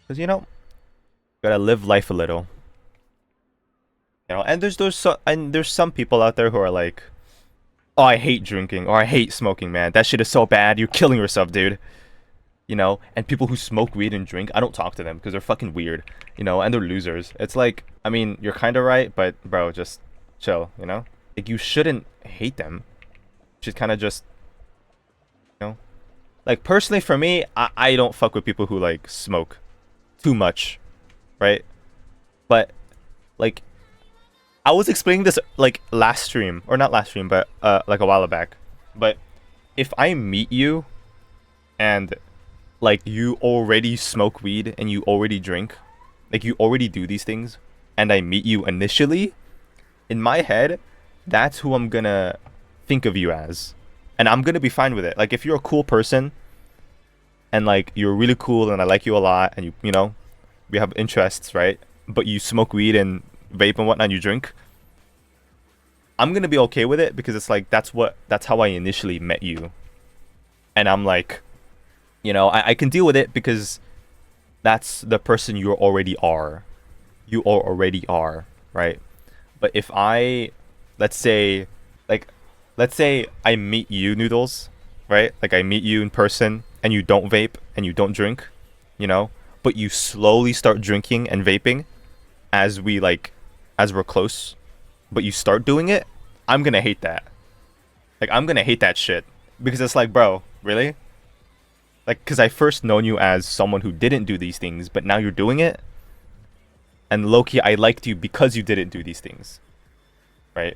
Because, gotta live life a little. And there's some people out there who are like, oh, I hate drinking or I hate smoking, man. That shit is so bad. You're killing yourself, dude. And people who smoke weed and drink, I don't talk to them because they're fucking weird, and they're losers. It's like, I mean, you're kind of right, but bro, just chill. Like, you shouldn't hate them. You should kind of just, you know, like, personally for me, I don't fuck with people who like smoke too much, right? But like, I was explaining this like last stream, or not last stream, but like a while back. But if I meet you and like you already smoke weed and you already drink, like you already do these things, and I meet you initially, in my head, that's who I'm gonna think of you as. And I'm gonna be fine with it. Like, if you're a cool person and like you're really cool and I like you a lot and we have interests, right? But you smoke weed and vape and whatnot and you drink, I'm gonna be okay with it because it's like that's how I initially met you. And I'm like, I can deal with it because that's the person you already are. You already are, right? But if let's say, let's say I meet you, Noodles, right? Like, I meet you in person and you don't vape and you don't drink, but you slowly start drinking and vaping as we're close, but you start doing it, I'm gonna hate that. Like, I'm gonna hate that shit because it's like, bro, really? Like, because I first known you as someone who didn't do these things, but now you're doing it. And low-key, I liked you because you didn't do these things, right?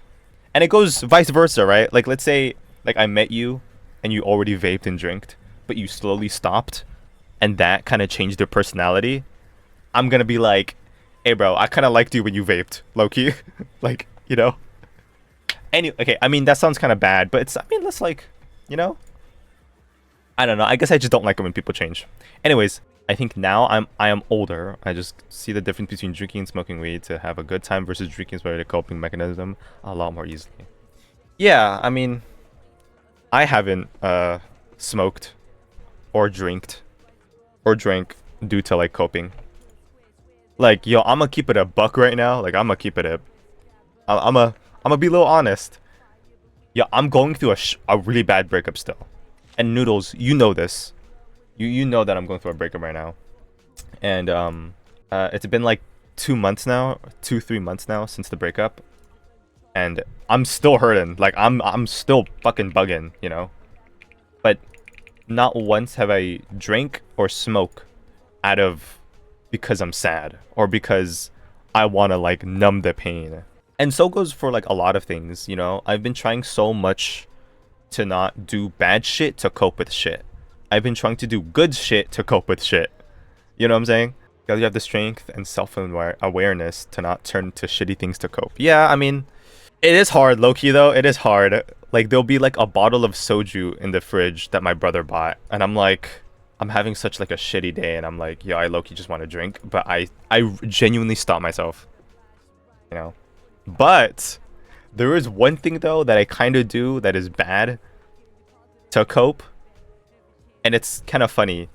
And it goes vice versa, right? Like, let's say, like, I met you and you already vaped and drinked, but you slowly stopped, and that kind of changed your personality. I'm gonna be like, hey, bro, I kind of liked you when you vaped, low-key. Like, Anyway, okay, I mean, that sounds kind of bad, but that's like, I don't know. I guess I just don't like it when people change. Anyways, I think now I am older. I just see the difference between drinking and smoking weed to have a good time versus drinking as a coping mechanism a lot more easily. Yeah, I mean, I haven't smoked or drank due to like coping. Like, yo, I'm gonna keep it a buck right now. Like, I'm gonna keep it I'm gonna be a little honest. Yeah, I'm going through a really bad breakup still. And Noodles, you know this. You know that I'm going through a breakup right now. And it's been like 2 months now, 3 months now since the breakup. And I'm still hurting. Like, I'm still fucking bugging, But not once have I drank or smoke because I'm sad or because I want to like numb the pain. And so goes for like a lot of things, I've been trying so much to not do bad shit to cope with shit. I've been trying to do good shit to cope with shit. You know what I'm saying? You have the strength and self-awareness to not turn to shitty things to cope. Yeah, I mean, it is hard, low-key though. It is hard. Like, there'll be like a bottle of soju in the fridge that my brother bought, and I'm like, I'm having such like a shitty day, and I'm like, yo, I low-key just want to drink, but I genuinely stop myself. But there is one thing though that I kind of do that is bad to cope, and it's kind of funny.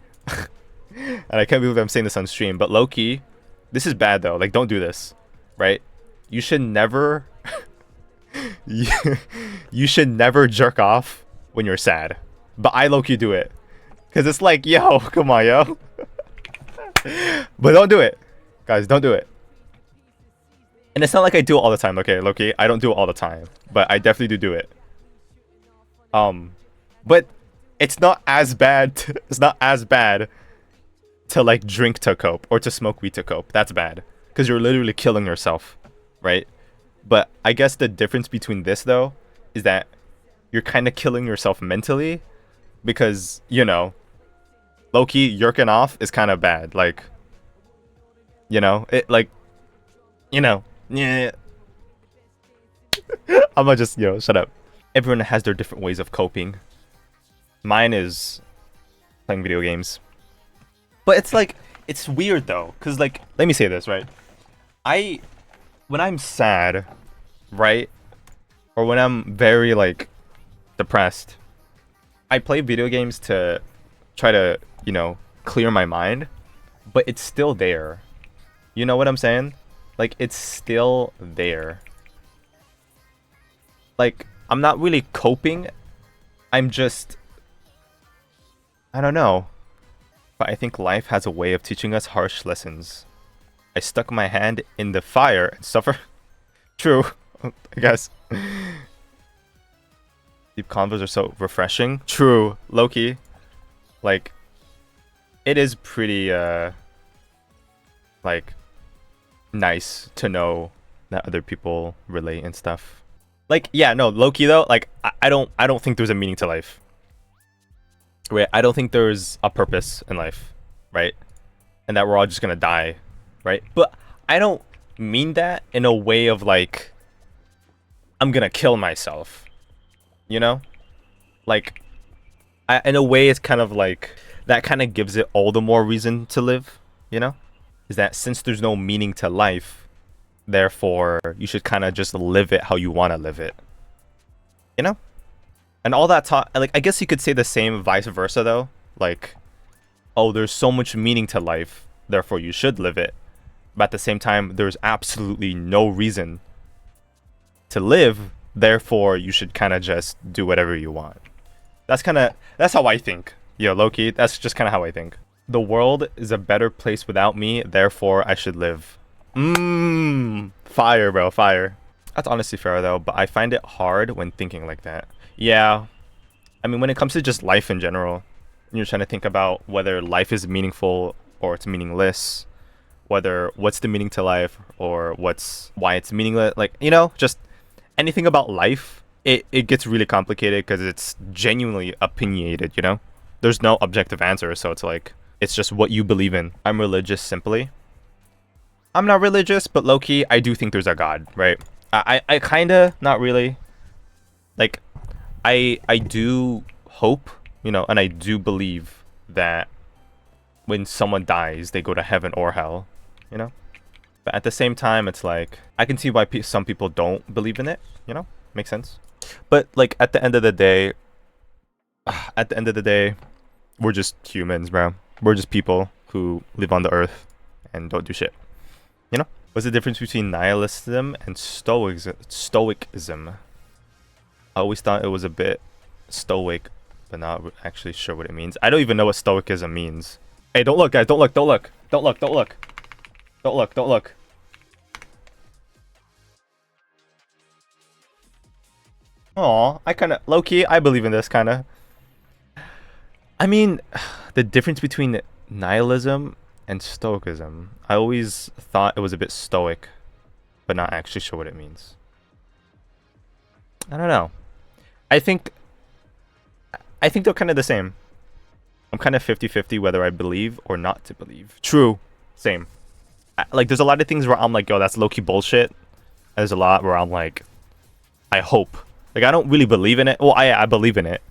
And I can't believe I'm saying this on stream, but low-key, this is bad though. Like, don't do this, right? You should never you should never jerk off when you're sad. But I low-key do it. Cause it's like, yo, come on, yo. But don't do it. Guys, don't do it. And it's not like I do it all the time, okay, low-key. I don't do it all the time. But I definitely do it. But it's not as bad. It's not as bad to like drink to cope or to smoke weed to cope. That's bad. Because you're literally killing yourself, right? But I guess the difference between this though is that you're kind of killing yourself mentally because, low-key yerking off is kind of bad. Like, it like, yeah. I'm gonna just, shut up. Everyone has their different ways of coping. Mine is playing video games. But it's like, it's weird though, because like, let me say this, right? When I'm sad, right? Or when I'm very like depressed, I play video games to try to, clear my mind. but it's still there. You know what I'm saying? Like, it's still there. Like, I'm not really coping. I'm just, I don't know. But I think life has a way of teaching us harsh lessons. I stuck my hand in the fire and suffer. True, I guess. Deep convos are so refreshing. True, low-key. Like, it is pretty, like, nice to know that other people relate and stuff. Like, yeah, no, low-key though, like, I don't think there's a meaning to life. Right? I don't think there's a purpose in life, right? And that we're all just gonna die, right? But I don't mean that in a way of like, I'm gonna kill myself, you know? Like, in a way, it's kind of like, that kind of gives it all the more reason to live, you know? Is that since there's no meaning to life, therefore, you should kind of just live it how you want to live it, you know? And all that talk, like, I guess you could say the same vice versa, though. Like, oh, there's so much meaning to life, therefore you should live it. But at the same time, there's absolutely no reason to live, therefore you should kind of just do whatever you want. That's how I think. Yo, low-key, that's just kind of how I think. The world is a better place without me, therefore I should live. Fire, bro, fire. That's honestly fair, though, but I find it hard when thinking like that. Yeah, I mean, when it comes to just life in general, you're trying to think about whether life is meaningful or it's meaningless, whether what's the meaning to life or why it's meaningless, like, you know, just anything about life, it gets really complicated because it's genuinely opinionated, you know? There's no objective answer, so it's like, it's just what you believe in. I'm religious simply. I'm not religious, but low-key, I do think there's a God, right? I kinda, not really. Like, I do hope, you know, and I do believe that when someone dies, they go to heaven or hell, you know? But at the same time, it's like, I can see why some people don't believe in it, you know? Makes sense. But, like, at the end of the day, we're just humans, bro. We're just people who live on the earth and don't do shit, you know? What's the difference between nihilism and stoicism? I always thought it was a bit stoic, but not actually sure what it means. I don't even know what stoicism means. Hey, don't look, guys. Don't look. Don't look. Don't look. Don't look. Don't look. Don't look. Aw, I kind of... Low-key, I believe in this, kind of. I mean, the difference between nihilism and stoicism. I always thought it was a bit stoic, but not actually sure what it means. I don't know. I think they're kind of the same. I'm kind of 50-50 whether I believe or not to believe. True. Same. Like, there's a lot of things where I'm like, yo, that's low-key bullshit. There's a lot where I'm like, I hope. Like, I don't really believe in it. Well, I believe in it.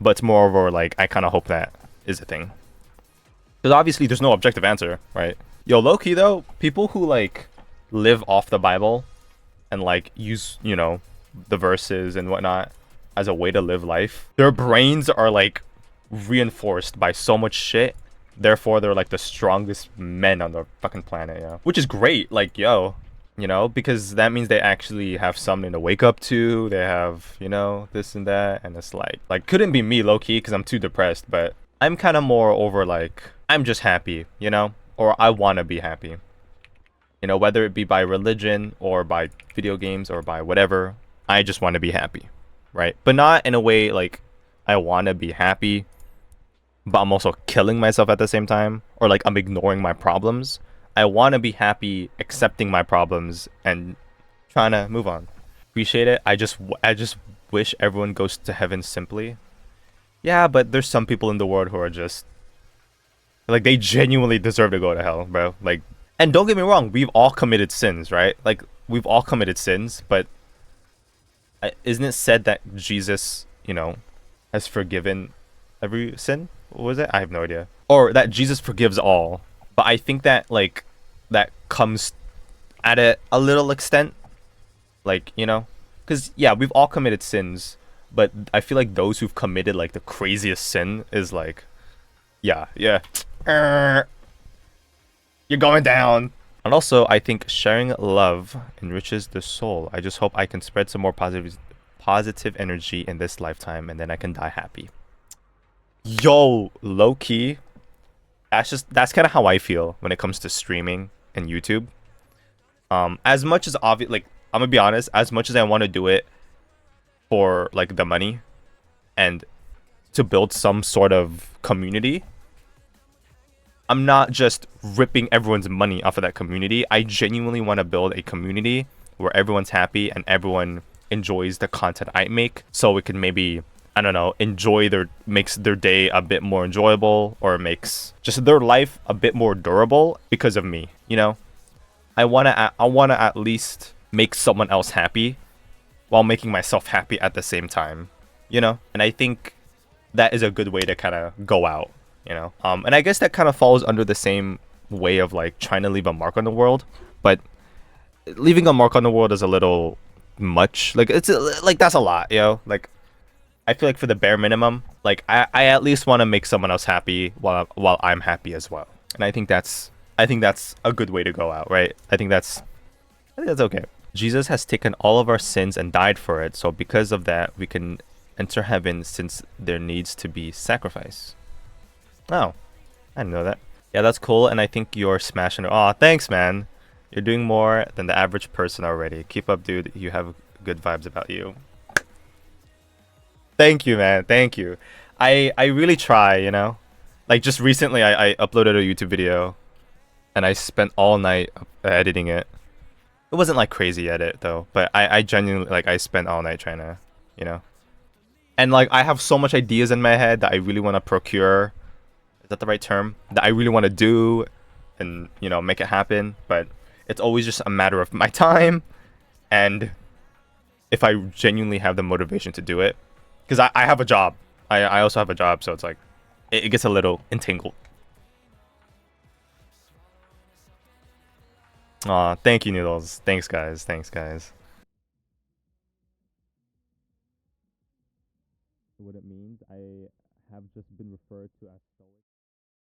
But it's more over, like, I kind of hope that is a thing. Because obviously there's no objective answer, right? Yo, low-key, though, people who, like, live off the Bible and, like, use, you know, the verses and whatnot as a way to live life, their brains are, like, reinforced by so much shit. Therefore, they're, like, the strongest men on the fucking planet, yeah. Which is great, like, yo. You know, because that means they actually have something to wake up to. They have, you know, this and that. And it's like couldn't be me low-key because I'm too depressed. But I'm kind of more over like, I'm just happy, you know? Or I want to be happy. You know, whether it be by religion or by video games or by whatever. I just want to be happy, right? But not in a way like I want to be happy, but I'm also killing myself at the same time. Or like I'm ignoring my problems. I want to be happy accepting my problems and trying to move on. Appreciate it. I just wish everyone goes to heaven simply. Yeah, but there's some people in the world who are just like, they genuinely deserve to go to hell, bro. Like, and don't get me wrong, we've all committed sins, right? Like, we've all committed sins, but isn't it said that Jesus, you know, has forgiven every sin? What was it? I have no idea. Or that Jesus forgives all. But I think that, like, that comes at a little extent. Like, you know? Because, yeah, we've all committed sins. But I feel like those who've committed, like, the craziest sin is, like... Yeah. You're going down. And also, I think sharing love enriches the soul. I just hope I can spread some more positive energy in this lifetime, and then I can die happy. Yo, low key, that's kind of how I feel when it comes to streaming and YouTube. As much as obvious, like I'm gonna be honest, as much as I want to do it for like the money and to build some sort of community, I'm not just ripping everyone's money off of that community. I genuinely want to build a community where everyone's happy and everyone enjoys the content I make, so we can maybe, I don't know, makes their day a bit more enjoyable, or makes just their life a bit more durable because of me, you know? I wanna at least make someone else happy while making myself happy at the same time, you know? And I think that is a good way to kind of go out, you know? And I guess that kind of falls under the same way of like trying to leave a mark on the world, but leaving a mark on the world is a little much. Like like that's a lot, you know? Like I feel like for the bare minimum, like I at least want to make someone else happy while I'm happy as well. And I think that's a good way to go out, right? I think that's okay. Jesus has taken all of our sins and died for it, so because of that, we can enter heaven since there needs to be sacrifice. Oh, I didn't know that. Yeah, that's cool, and I think you're smashing it. Aw, thanks, man. You're doing more than the average person already. Keep up, dude. You have good vibes about you. Thank you, man. Thank you. I really try, you know? Like, just recently, I uploaded a YouTube video, and I spent all night editing it. It wasn't, like, crazy edit, though, but I genuinely, like, I spent all night trying to, you know? And, like, I have so much ideas in my head that I really want to procure. Is that the right term? That I really want to do and, you know, make it happen, but it's always just a matter of my time and if I genuinely have the motivation to do it. Because I have a job. I also have a job, so it's like, it gets a little entangled. Aw, thank you, Noodles. Thanks, guys. Thanks, guys. What it means, I have just been referred to as